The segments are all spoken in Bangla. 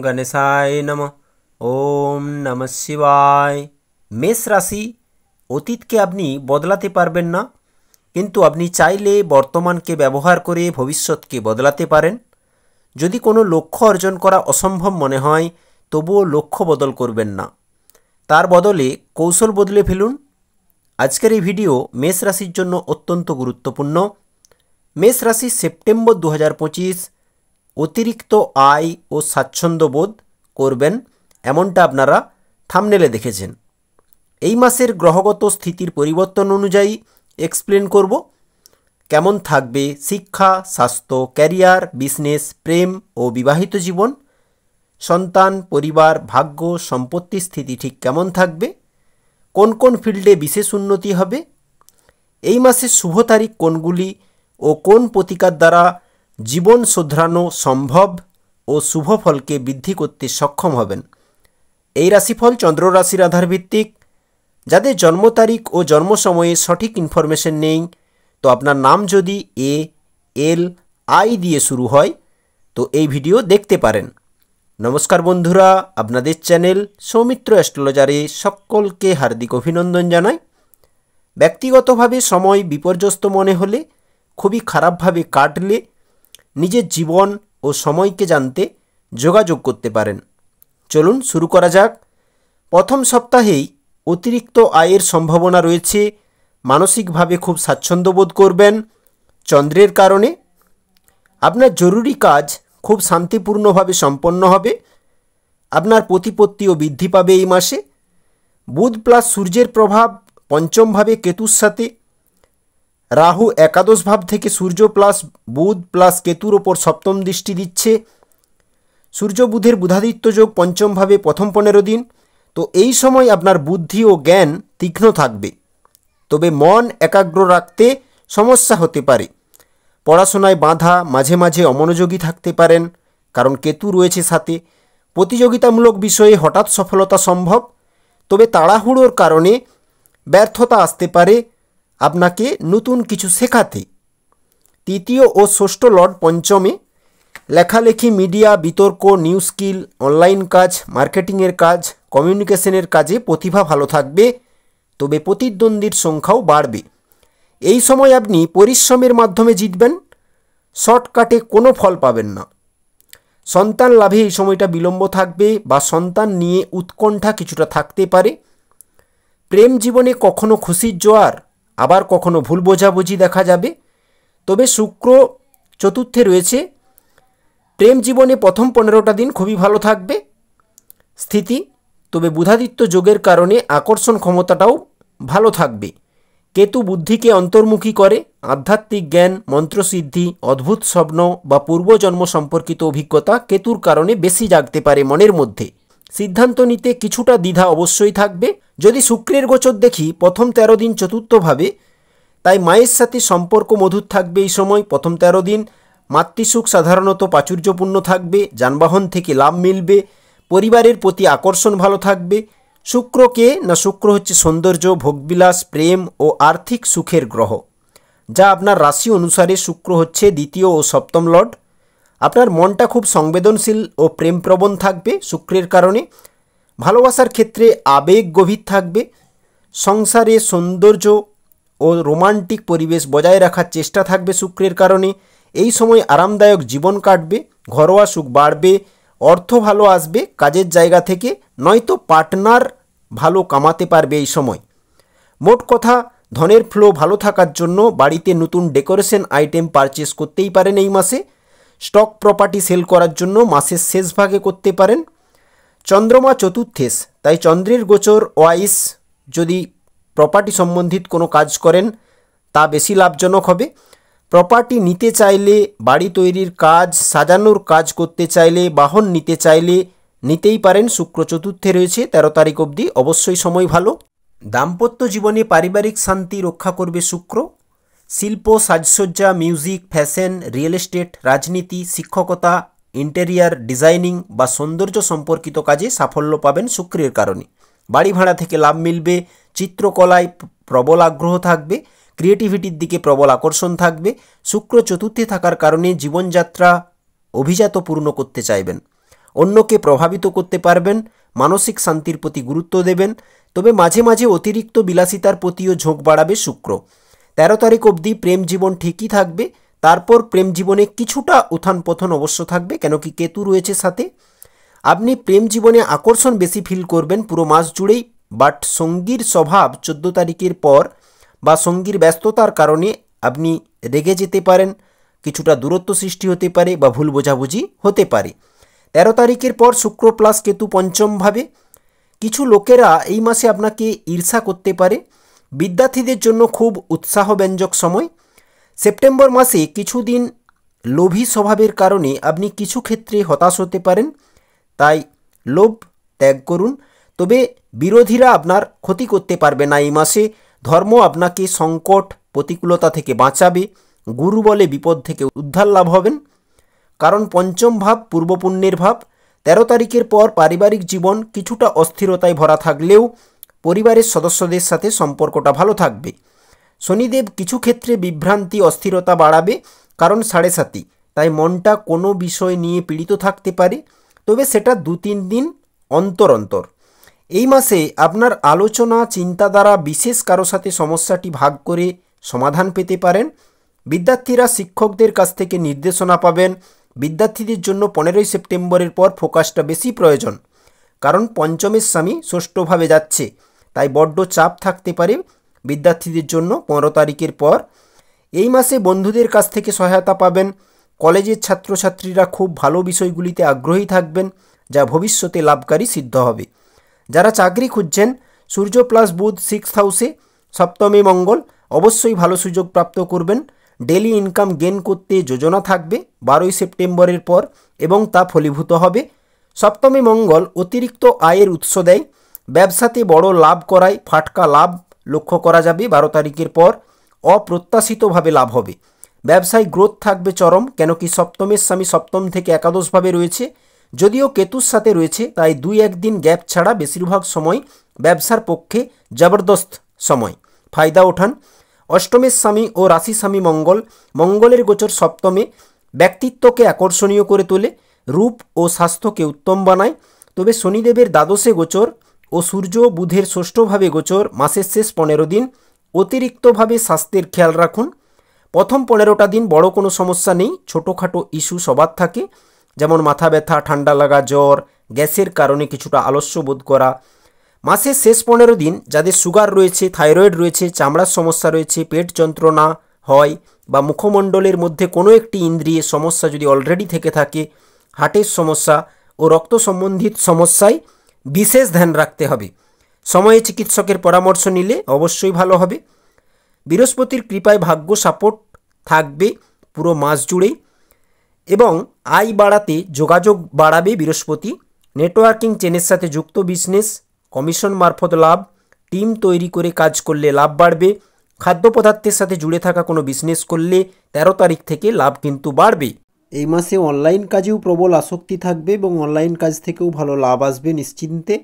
গণেশায় নমঃ। ওম নমঃ শিবায়। মেষ রাশি, অতীতকে আপনি বদলাতে পারবেন না, কিন্তু আপনি চাইলে বর্তমানকে ব্যবহার করে ভবিষ্যৎকে বদলাতে পারেন। যদি কোনো লক্ষ্য অর্জন করা অসম্ভব মনে হয়, তবুও লক্ষ্য বদল করবেন না, তার বদলে কৌশল বদলে ফেলুন। আজকের এই ভিডিও মেষ রাশির জন্য অত্যন্ত গুরুত্বপূর্ণ। মেষ রাশি সেপ্টেম্বর 2025 অতিরিক্ত আয় ও স্বাচ্ছন্দ্য বোধ করবেন, এমনটা আপনারা থাম্বনেলে দেখেছেন। এই মাসের গ্রহগত স্থিতির পরিবর্তন অনুযায়ী এক্সপ্লেন করব কেমন থাকবে শিক্ষা, স্বাস্থ্য, ক্যারিয়ার, বিজনেস, প্রেম ও বিবাহিত জীবন, সন্তান, পরিবার, ভাগ্য, সম্পত্তি স্থিতি ঠিক কেমন থাকবে, কোন কোন ফিল্ডে বিশেষ উন্নতি হবে, এই মাসের শুভ তারিখ কোনগুলি ও কোন প্রতিকার দ্বারা জীবন শোধরানো সম্ভব ও শুভ ফলকে বৃদ্ধি করতে সক্ষম হবেন। এই রাশিফল চন্দ্র রাশির আধার ভিত্তিক। যাদের জন্ম তারিখ ও জন্ম সময়ে সঠিক ইনফরমেশন নেই, তো আপনার নাম যদি ALI দিয়ে শুরু হয়, তো এই ভিডিও দেখতে পারেন। নমস্কার বন্ধুরা, আপনাদের চ্যানেল সৌমিত্র অ্যাস্ট্রোলজারে সকলকে হার্দিক অভিনন্দন জানাই। ব্যক্তিগতভাবে সময় বিপর্যস্ত মনে হলে, খুবই খারাপভাবে কাটলে নিজের জীবন ও সময়কে জানতে যোগাযোগ করতে পারেন। চলুন শুরু করা যাক। প্রথম সপ্তাহেই অতিরিক্ত আয়ের সম্ভাবনা রয়েছে। মানসিকভাবে খুব স্বাচ্ছন্দ্য বোধ করবেন চন্দ্রের কারণে। আপনার জরুরি কাজ খুব শান্তিপূর্ণভাবে সম্পন্ন হবে। আপনার প্রতিপত্তিও বৃদ্ধি পাবে এই মাসে। বুধ প্লাস সূর্যের প্রভাব পঞ্চম ভাবে কেতুর সাথে, রাহু একাদশ ভাব থেকে সূর্য প্লাস বুধ প্লাস কেতুর ওপর সপ্তম দৃষ্টি দিচ্ছে। সূর্য বুধের বুধাদিত্য যোগ পঞ্চম ভাবে প্রথম 15 দিন। তো এই সময় আপনার বুদ্ধি ও জ্ঞান তীক্ষ্ণ থাকবে, তবে মন একাগ্র রাখতে সমস্যা হতে পারে। পড়াশোনায় বাধা, মাঝে মাঝে অমনোযোগী থাকতে পারেন, কারণ কেতু রয়েছে সাথে। প্রতিযোগিতামূলক বিষয়ে হঠাৎ সফলতা সম্ভব, তবে তাড়াহুড়োর কারণে ব্যর্থতা আসতে পারে আপনাকে নতুন কিছু শেখাতে। তৃতীয় ও ষষ্ঠ লর্ড পঞ্চমে, লেখালেখি, মিডিয়া, বিতর্ক, নিউজ স্কিল, অনলাইন কাজ, মার্কেটিংয়ের কাজ, কমিউনিকেশনের কাজে প্রতিভা ভালো থাকবে, তবে প্রতিদ্বন্দ্বীর সংখ্যাও বাড়বে। এই সময় আপনি পরিশ্রমের মাধ্যমে জিতবেন, শর্টকাটে কোনো ফল পাবেন না। সন্তান লাভে এই সময়টা বিলম্ব থাকবে বা সন্তান নিয়ে উৎকণ্ঠা কিছুটা থাকতে পারে। প্রেম জীবনে কখনো খুশির জোয়ার, আবার কখনো ভুল বোঝাবুঝি দেখা যাবে, তবে শুক্র চতুর্থে রয়েছে। প্রেম জীবনে প্রথম 15টা দিন খুবই ভালো থাকবে স্থিতি, তবে বুধাদিত্য যোগের কারণে আকর্ষণ ক্ষমতাটাও ভালো থাকবে। কেতু বুদ্ধিকে অন্তর্মুখী করে। আধ্যাত্মিক জ্ঞান, মন্ত্রসিদ্ধি, অদ্ভুত স্বপ্ন বা পূর্বজন্ম সম্পর্কিত অভিজ্ঞতা কেতুর কারণে বেশি জাগতে পারে মনের মধ্যে। সিদ্ধান্ত নিতে কিছুটা দ্বিধা অবশ্যই থাকবে। যদি শুক্রের গোচর দেখি প্রথম 13 দিন চতুর্থভাবে, তাই মায়ের সাথে সম্পর্ক মধুর থাকবে এই সময়। প্রথম 13 দিন মাতৃসুখ সাধারণত প্রাচুর্যপূর্ণ থাকবে, যানবাহন থেকে লাভ মিলবে, পরিবারের প্রতি আকর্ষণ ভালো থাকবে। শুক্রকে না, শুক্র হচ্ছে সৌন্দর্য, ভোগবিলাস, প্রেম ও আর্থিক সুখের গ্রহ, যা আপনার রাশি অনুসারে শুক্র হচ্ছে দ্বিতীয় ও সপ্তম লর্ড। আপনার মনটা খুব সংবেদনশীল ও প্রেমপ্রবণ থাকবে শুক্রের কারণে। ভালোবাসার ক্ষেত্রে আবেগ গভীর থাকবে। সংসারে সৌন্দর্য ও রোমান্টিক পরিবেশ বজায় রাখার চেষ্টা থাকবে শুক্রের কারণে। এই সময় আরামদায়ক জীবন কাটবে, ঘরোয়া সুখ বাড়বে, অর্থ ভালো আসবে কাজের জায়গা থেকে, নয়তো পার্টনার ভালো কামাতে পারবে এই সময়। মোট কথা, ধনের ফ্লো ভালো থাকার জন্য বাড়িতে নতুন ডেকোরেশন আইটেম পারচেস করতেই পারেন এই মাসে। স্টক প্রপার্টি সেল করার জন্য মাসের শেষ ভাগে করতে পারেন। চন্দ্রমা চতুর্থেশ, তাই চন্দ্রের গোচর ওয়াইজ যদি প্রপার্টি সম্বন্ধিত কোনো কাজ করেন, তা বেশি লাভজনক হবে। প্রপার্টি নিতে চাইলে, বাড়ি তৈরির কাজ, সাজানোর কাজ করতে চাইলে, বাহন নিতে চাইলে নিতেই পারেন। শুক্র চতুর্থে রয়েছে 13 তারিখ অবধি, অবশ্যই সময় ভালো। দাম্পত্য জীবনে পারিবারিক শান্তি রক্ষা করবে শুক্র। শিল্প, সাজসজ্জা, মিউজিক, ফ্যাশন, রিয়েল এস্টেট, রাজনীতি, শিক্ষকতা, ইন্টেরিয়ার ডিজাইনিং বা সৌন্দর্য সম্পর্কিত কাজে সাফল্য পাবেন শুক্রের কারণে। বাড়ি ভাড়া থেকে লাভ মিলবে। চিত্রকলায় প্রবল আগ্রহ থাকবে, ক্রিয়েটিভিটির দিকে প্রবল আকর্ষণ থাকবে। শুক্র চতুর্থে থাকার কারণে জীবনযাত্রা অভিজাত পূর্ণ করতে চাইবেন। অন্যকে প্রভাবিত করতে পারবেন, মানসিক শান্তির প্রতি গুরুত্ব দেবেন। তবে মাঝে মাঝে অতিরিক্ত বিলাসিতার প্রতিও ঝোঁক বাড়াবে শুক্র। 13 তারিখ অবধি প্রেম জীবন ঠিকই থাকবে, তারপর প্রেম জীবনে কিছুটা উত্থান পতন অবশ্য থাকবে, কেন কি কেতু রয়েছে সাথে। আপনি প্রেম জীবনে আকর্ষণ বেশি ফিল করবেন পুরো মাস জুড়েই, বাট সঙ্গীর স্বভাব 14 তারিখের পর বা সঙ্গীর ব্যস্ততার কারণে আপনি রেগে যেতে পারেন, কিছুটা দূরত্ব সৃষ্টি হতে পারে বা ভুল বোঝাবুঝি হতে পারে। 13 তারিখের পর শুক্র প্লাস কেতু পঞ্চমভাবে। কিছু লোকেরা এই মাসে আপনাকে ঈর্ষা করতে পারে। বিদ্যার্থীদের জন্য খুব উৎসাহব্যঞ্জক সময়। সেপ্টেম্বর মাসে কিছুদিন লোভী স্বভাবের কারণে আপনি কিছু ক্ষেত্রে হতাশ হতে পারেন, তাই লোভ ত্যাগ করুন। তবে বিরোধীরা আপনার ক্ষতি করতে পারবে না এই মাসে। ধর্ম আপনাকে সংকট প্রতিকূলতা থেকে বাঁচাবে। গুরু বলে বিপদ থেকে উদ্ধার লাভ হবেন, কারণ পঞ্চম ভাব পূর্বপুণ্যের ভাব। 13 তারিখের পর পারিবারিক জীবন কিছুটা অস্থিরতায় ভরা থাকলেও পরিবারের সদস্যদের সাথে সম্পর্কটা ভালো থাকবে। শনিদেব কিছু ক্ষেত্রে বিভ্রান্তি অস্থিরতা বাড়াবে, কারণ 7.5, তাই মনটা কোনো বিষয় নিয়ে পীড়িত থাকতে পারে, তবে সেটা 2-3 দিন অন্তর অন্তর। এই মাসে আপনার আলোচনা চিন্তা দ্বারা বিশেষ কারো সাথে সমস্যাটি ভাগ করে সমাধান পেতে পারেন। বিদ্যার্থীরা শিক্ষকদের কাছ থেকে নির্দেশনা পাবেন। বিদ্যার্থীদের জন্য 15 সেপ্টেম্বরের পর ফোকাসটা বেশি প্রয়োজন, কারণ পঞ্চমের স্বামী ষষ্ঠভাবে যাচ্ছে, তাই বড্ড চাপ থাকতে পারে বিদ্যার্থীদের জন্য 15 তারিখের পর। এই মাসে বন্ধুদের কাছ থেকে সহায়তা পাবেন। কলেজের ছাত্রছাত্রীরা খুব ভালো বিষয়গুলিতে আগ্রহী থাকবেন, যা ভবিষ্যতে লাভকারী সিদ্ধ হবে। যারা চাকরি খুঁজছেন, সূর্য প্লাস বুধ 6th হাউসে, সপ্তমে মঙ্গল, অবশ্যই ভালো সুযোগ প্রাপ্ত করবেন। ডেলি ইনকাম গেন করতে যোজনা থাকবে 12 সেপ্টেম্বরের পর, এবং তা ফলীভূত হবে। সপ্তমে মঙ্গল অতিরিক্ত আয়ের উৎস দেয়, ব্যবসাতে বড় লাভ করায় ফাটকা লাভ লক্ষ্য করা যাবে 12 তারিখের পর। অপ্রত্যাশিতভাবে লাভ হবে। ব্যবসায় গ্রোথ থাকবে চরম, কেন কি সপ্তমের স্বামী সপ্তম থেকে একাদশভাবে রয়েছে। যদিও কেতুর সাথে রয়েছে, তাই 2-1 দিন গ্যাপ ছাড়া বেশিরভাগ সময় ব্যবসার পক্ষে জবরদস্ত সময়, ফায়দা ওঠান। অষ্টমের স্বামী ও রাশি স্বামী মঙ্গল, মঙ্গলের গোচর সপ্তমে ব্যক্তিত্বকে আকর্ষণীয় করে তোলে, রূপ ও স্বাস্থ্যকে উত্তম বানায়। তবে শনিদেবের দ্বাদশে গোচর ও সূর্য বুধের ষষ্ঠভাবে গোচর মাসের শেষ 15 দিন অতিরিক্তভাবে স্বাস্থ্যের খেয়াল রাখুন। প্রথম 15টা দিন বড় কোনো সমস্যা নেই, ছোটোখাটো ইস্যু সবার থাকে, যেমন মাথা ব্যথা, ঠান্ডা লাগা, জ্বর, গ্যাসের কারণে কিছুটা আলস্য বোধ করা। মাসের শেষ 15 দিন যাদের সুগার রয়েছে, থাইরয়েড রয়েছে, চামড়ার সমস্যা রয়েছে, পেট যন্ত্রণা হয় বা মুখমণ্ডলের মধ্যে কোনো একটি ইন্দ্রিয়ের সমস্যা যদি অলরেডি থেকে থাকে, হার্টের সমস্যা ও রক্ত সম্বন্ধিত সমস্যায় বিশেষ ধ্যান রাখতে হবে। সময়ে চিকিৎসকের পরামর্শ নিলে অবশ্যই ভালো হবে। বৃহস্পতির কৃপায় ভাগ্য সাপোর্ট থাকবে পুরো মাস জুড়েই, এবং আয় বাড়াতে যোগাযোগ বাড়াবে বৃহস্পতি। নেটওয়ার্কিং চেনের সাথে যুক্ত বিজনেস, কমিশন মারফত লাভ, টিম তৈরি করে কাজ করলে লাভ বাড়বে। খাদ্য পদার্থের সাথে জুড়ে থাকা কোনো বিজনেস করলে 13 তারিখ থেকে লাভ কিন্তু বাড়বে। এই মাসে অনলাইন কাজেও প্রবল আসক্তি থাকবে এবং অনলাইন কাজ থেকেও ভালো লাভ আসবে নিশ্চিন্তে।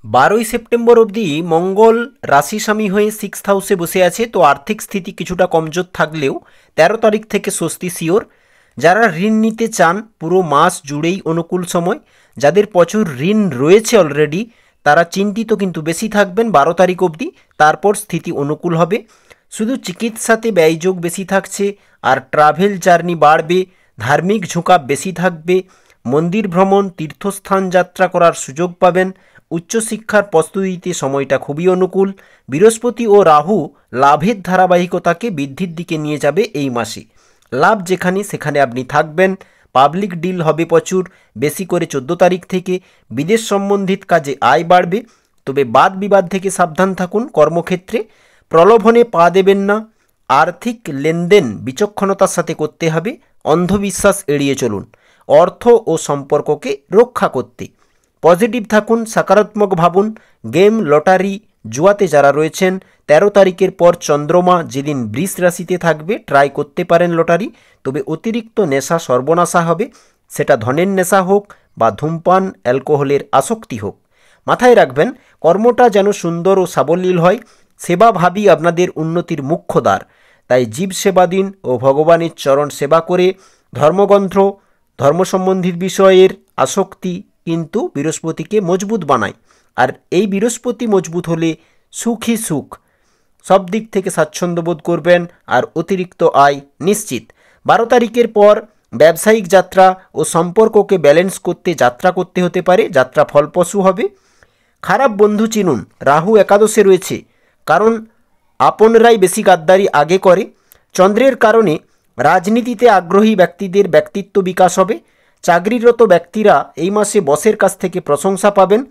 12 সেপ্টেম্বর অবধি মঙ্গল রাশি স্বামী হয়ে 6th হাউসে বসে আছে, তো আর্থিক স্থিতি কিছুটা কমজোর থাকলেও 13 তারিখ থেকে স্বস্তি শিওর। যারা ঋণ নিতে চান পুরো মাস জুড়েই অনুকূল সময়। যাদের প্রচুর ঋণ রয়েছে অলরেডি, তারা চিন্তিত কিন্তু বেশি থাকবেন 12 তারিখ অবধি, তারপর স্থিতি অনুকূল হবে। শুধু চিকিৎসাতে ব্যয়যোগ বেশি থাকছে, আর ট্রাভেল জার্নি বাড়বে, ধার্মিক ঝুঁকা বেশি থাকবে। মন্দির ভ্রমণ, তীর্থস্থান যাত্রা করার সুযোগ পাবেন। উচ্চশিক্ষার প্রস্তুতিতে সময়টা খুবই অনুকূল। বৃহস্পতি ও রাহু লাভের ধারাবাহিকতাকে বৃদ্ধির দিকে নিয়ে যাবে এই মাসে। লাভ যেখানে সেখানে আপনি থাকবেন। পাবলিক ডিল হবে প্রচুর, বেশি করে 14 তারিখ থেকে। বিদেশ সম্বন্ধিত কাজে আয় বাড়বে, তবে বাদ বিবাদ থেকে সাবধান থাকুন। কর্মক্ষেত্রে প্রলোভনে পা দেবেন না। আর্থিক লেনদেন বিচক্ষণতার সাথে করতে হবে, অন্ধবিশ্বাস এড়িয়ে চলুন অর্থ ও সম্পর্ককে রক্ষা করতে। পজিটিভ থাকুন, সকারাত্মক ভাবুন। গেম, লটারি, জুয়াতে যারা রয়েছেন 13 তারিখের পর চন্দ্রমা যেদিন বৃষ রাশিতে থাকবে, ট্রাই করতে পারেন লটারি। তবে অতিরিক্ত নেশা সর্বনাশা হবে, সেটা ধনের নেশা হোক বা ধূমপান, অ্যালকোহলের আসক্তি হোক। মাথায় রাখবেন, কর্মটা যেন সুন্দর ও সাবলীল হয়। সেবা ভাবই আপনাদের উন্নতির মুখ্য দ্বার, তাই জীব সেবা দিন ও ভগবানের চরণ সেবা করে ধর্মগ্রন্থ, ধর্ম সম্বন্ধিত বিষয়ের আসক্তি কিন্তু বৃহস্পতিকে মজবুত বানায়। আর এই বৃহস্পতি মজবুত হলে সুখই সুখ, সব দিক থেকে স্বাচ্ছন্দ্য বোধ করবেন আর অতিরিক্ত আয় নিশ্চিত। 12 তারিখের পর ব্যবসায়িক যাত্রা ও সম্পর্ককে ব্যালেন্স করতে যাত্রা করতে হতে পারে, যাত্রা ফলপ্রসূ হবে। খারাপ বন্ধু চিনুন, রাহু একাদশে রয়েছে, কারণ আপনরাই বেশি গাদ্দারি আগে করে। চন্দ্রের কারণে রাজনীতিতে আগ্রহী ব্যক্তিদের ব্যক্তিত্ব বিকাশ হবে। চাকরিরত ব্যক্তিরা এই মাসে বসের কাছ থেকে প্রশংসা পাবেন,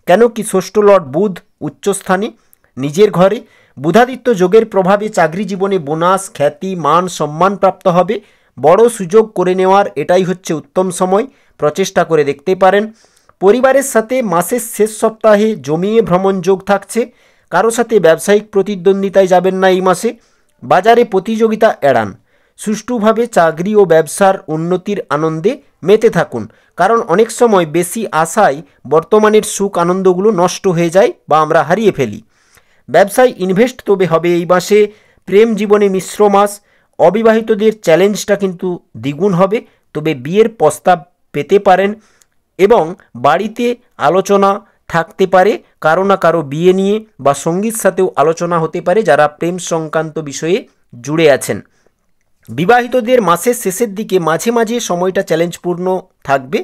কেন কি ষষ্ঠ লর্ড বুধ উচ্চস্থানে নিজের ঘরে। বুধাদিত্য যোগের প্রভাবে চাকরি জীবনে বোনাস, খ্যাতি, মান, সম্মান প্রাপ্ত হবে। বড় সুযোগ করে নেওয়ার এটাই হচ্ছে উত্তম সময়, প্রচেষ্টা করে দেখতে পারেন। পরিবারের সাথে মাসের শেষ সপ্তাহে জমিয়ে ভ্রমণ যোগ থাকছে। কারো সাথে ব্যবসায়িক প্রতিদ্বন্দ্বিতায় যাবেন না এই মাসে। বাজারে প্রতিযোগিতা এড়ান। সুষ্ঠুভাবে চাকরি ও ব্যবসার উন্নতির আনন্দে মেতে থাকুন, কারণ অনেক সময় বেশি আশায় বর্তমানের সুখ আনন্দগুলো নষ্ট হয়ে যায় বা আমরা হারিয়ে ফেলি। ব্যবসায় ইনভেস্ট তবে হবে এই মাসে। প্রেম জীবনে মিশ্র মাস, অবিবাহিতদের চ্যালেঞ্জটা কিন্তু দ্বিগুণ হবে, তবে বিয়ের প্রস্তাব পেতে পারেন এবং বাড়িতে আলোচনা থাকতে পারে কারো না কারো বিয়ে নিয়ে, বা সঙ্গীর সাথেও আলোচনা হতে পারে যারা প্রেম সংক্রান্ত বিষয়ে জুড়ে আছেন। বিবাহিতদের মাসের শেষের দিকে মাঝে মাঝে সময়টা চ্যালেঞ্জপূর্ণ থাকবে,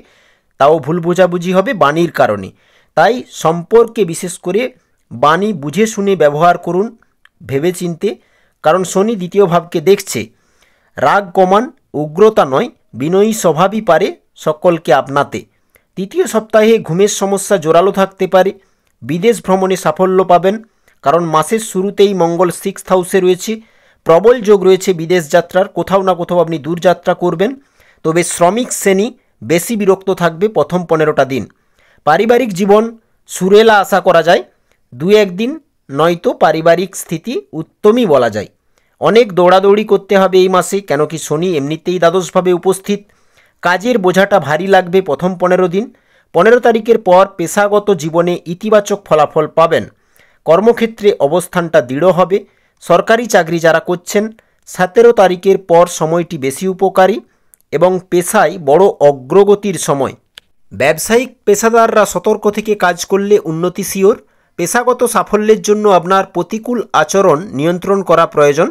তাও ভুল বোঝাবুঝি হবে বাণীর কারণে। তাই সম্পর্কে বিশেষ করে বাণী বুঝে শুনে ব্যবহার করুন, ভেবেচিন্তে, কারণ শনি দ্বিতীয় ভাবকে দেখছে। রাগ কমান, উগ্রতা নয়, বিনয়ী স্বভাবই পারে সকলকে আপনাতে। তৃতীয় সপ্তাহে ঘুমের সমস্যা জোরালো থাকতে পারে। বিদেশ ভ্রমণে সাফল্য পাবেন, কারণ মাসের শুরুতেই মঙ্গল 6th হাউসে রয়েছে। প্রবল যোগ রয়েছে বিদেশ যাত্রার, কোথাও না কোথাও আপনি দূরযাত্রা করবেন। তবে শ্রমিক শ্রেণী বেশি বিরক্ত থাকবে প্রথম 15টা দিন। পারিবারিক জীবন সুরেলা আশা করা যায়, 2-1 দিন নয়তো পারিবারিক স্থিতি উত্তমই বলা যায়। অনেক দৌড়াদৌড়ি করতে হবে এই মাসে, কেন কি শনি এমনিতেই দ্বাদশভাবে উপস্থিত। কাজের বোঝাটা ভারী লাগবে প্রথম 15 দিন। 15 তারিখের পর পেশাগত জীবনে ইতিবাচক ফলাফল পাবেন। কর্মক্ষেত্রে অবস্থানটা দৃঢ় হবে। সরকারি চাকরি যারা করছেন 17 তারিখের পর সময়টি বেশি উপকারী এবং পেশায় বড় অগ্রগতির সময়। ব্যবসায়িক পেশাদাররা সতর্ক থেকে কাজ করলে উন্নতি শিওর। পেশাগত সাফল্যের জন্য আপনার প্রতিকূল আচরণ নিয়ন্ত্রণ করা প্রয়োজন।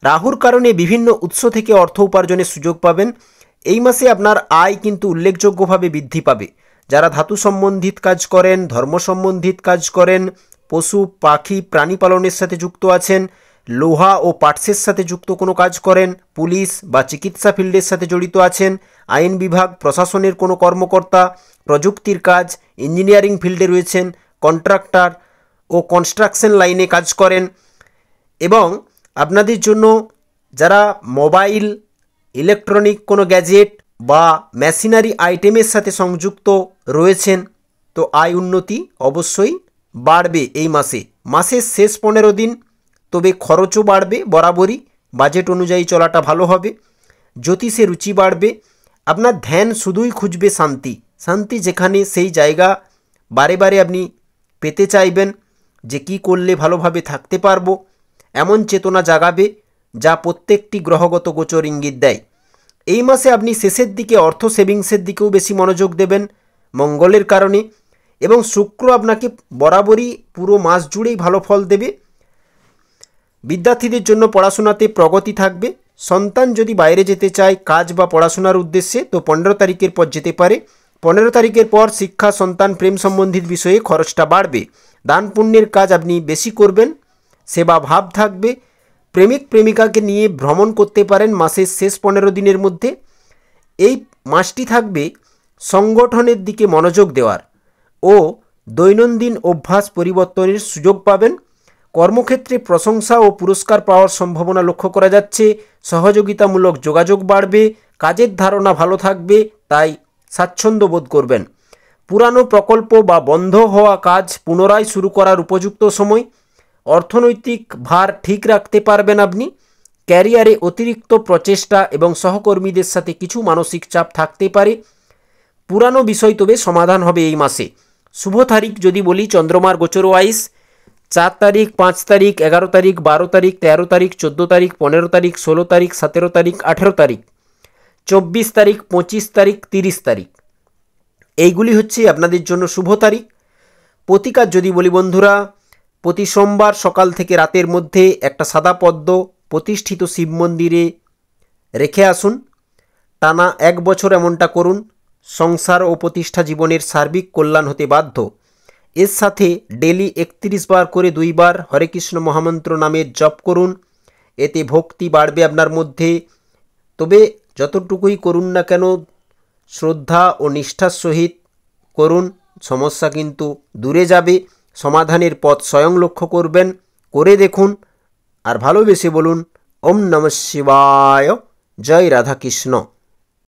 রাহুর কারণে বিভিন্ন উৎস থেকে অর্থ উপার্জনের সুযোগ পাবেন। এই মাসে আপনার আয় কিন্তু উল্লেখযোগ্যভাবে বৃদ্ধি পাবে। যারা ধাতু সম্বন্ধিত কাজ করেন, ধর্ম সম্বন্ধিত কাজ করেন, পশু পাখি প্রাণী পালনের সাথে যুক্ত আছেন, লোহা ও পার্টসের সাথে যুক্ত কোনো কাজ করেন, পুলিশ বা চিকিৎসা ফিল্ডের সাথে জড়িত আছেন, আইন বিভাগ প্রশাসনের কোনো কর্মকর্তা, প্রযুক্তির কাজ, ইঞ্জিনিয়ারিং ফিল্ডে রয়েছেন, কন্ট্রাক্টর ও কনস্ট্রাকশন লাইনে কাজ করেন, এবং আপনাদের জন্য যারা মোবাইল, ইলেকট্রনিক কোনো গ্যাজেট বা মেশিনারি আইটেমের সাথে সংযুক্ত রয়েছেন, তো আয় উন্নতি অবশ্যই বাড়বে এই মাসে। মাসের শেষ 15 দিন তবে খরচও বাড়বে বরাবরই, বাজেট অনুযায়ী চলাটা ভালো হবে। জ্যোতিষে রুচি বাড়বে। আপনার ধ্যান শুধুই খুঁজবে শান্তি, শান্তি যেখানে সেই জায়গা বারে বারে আপনি পেতে চাইবেন, যে কি করলে ভালোভাবে থাকতে পারবো, এমন চেতনা জাগাবে যা প্রত্যেকটি গ্রহগত গোচর ইঙ্গিত দেয়। এই মাসে আপনি শেষের দিকে অর্থ সেভিংসের দিকেও বেশি মনোযোগ দেবেন মঙ্গলের কারণে, এবং শুক্র আপনাকে বরাবরই পুরো মাস জুড়েই ভালো ফল দেবে। বিদ্যার্থীদের জন্য পড়াশোনাতে প্রগতি থাকবে। সন্তান যদি বাইরে যেতে চায় কাজ বা পড়াশোনার উদ্দেশ্যে, তো 15 তারিখের পর যেতে পারে। 15 তারিখের পর শিক্ষা, সন্তান, প্রেম সম্বন্ধিত বিষয়ে খরচটা বাড়বে। দান পুণ্যের কাজ আপনি বেশি করবেন, সেবা ভাব থাকবে। প্রেমিক প্রেমিকাকে নিয়ে ভ্রমণ করতে পারেন মাসের শেষ 15 দিনের মধ্যে। এই মাসটি থাকবে সংগঠনের দিকে মনোযোগ দেওয়ার ও দৈনন্দিন অভ্যাস পরিবর্তনের সুযোগ পাবেন। কর্মক্ষেত্রে প্রশংসা ও পুরস্কার পাওয়ার সম্ভাবনা লক্ষ্য করা যাচ্ছে। সহযোগিতামূলক যোগাযোগ বাড়বে। কাজের ধারণা ভালো থাকবে, তাই স্বাচ্ছন্দ্য বোধ করবেন। পুরানো প্রকল্প বা বন্ধ হওয়া কাজ পুনরায় শুরু করার উপযুক্ত সময়। অর্থনৈতিক ভার ঠিক রাখতে পারবেন আপনি। ক্যারিয়ারে অতিরিক্ত প্রচেষ্টা এবং সহকর্মীদের সাথে কিছু মানসিক চাপ থাকতে পারে। পুরানো বিষয় তবে সমাধান হবে এই মাসে। শুভ তারিখ যদি বলি চন্দ্রমার গোচর ওয়াইজ 4 তারিখ, 5 তারিখ, 11 তারিখ, 12 তারিখ, 13 তারিখ, 14 তারিখ, 15 তারিখ, 16 তারিখ, 17 তারিখ, 18 তারিখ। 24 তারিখ, 25 তারিখ, 30 তারিখ এইগুলি হচ্ছে আপনাদের জন্য শুভ তারিখ। প্রতিকার যদি বলি বন্ধুরা, প্রতি সোমবার সকাল থেকে রাতের মধ্যে একটা সাদা পদ্ম প্রতিষ্ঠিত শিব মন্দিরে রেখে আসুন। টানা 1 বছর এমনটা করুন। সংসার ও প্রতিষ্ঠা জীবনের সার্বিক কল্যাণ হতে বাধ্য। এর সাথে ডেলি 31 বার করে 2 বার হরে কৃষ্ণ মহামন্ত্র নামের জপ করুন। এতে ভক্তি বাড়বে আপনার মধ্যে। তবে যতটুকুই করুন না কেন শ্রদ্ধা ও নিষ্ঠার সহিত করুন, সমস্যা কিন্তু দূরে যাবে। সমাধানের পথ স্বয়ং লক্ষ্য করবেন। করে দেখুন আর ভালোবেসে বলুন ওম নমঃ শিবায়, জয় রাধাকৃষ্ণ।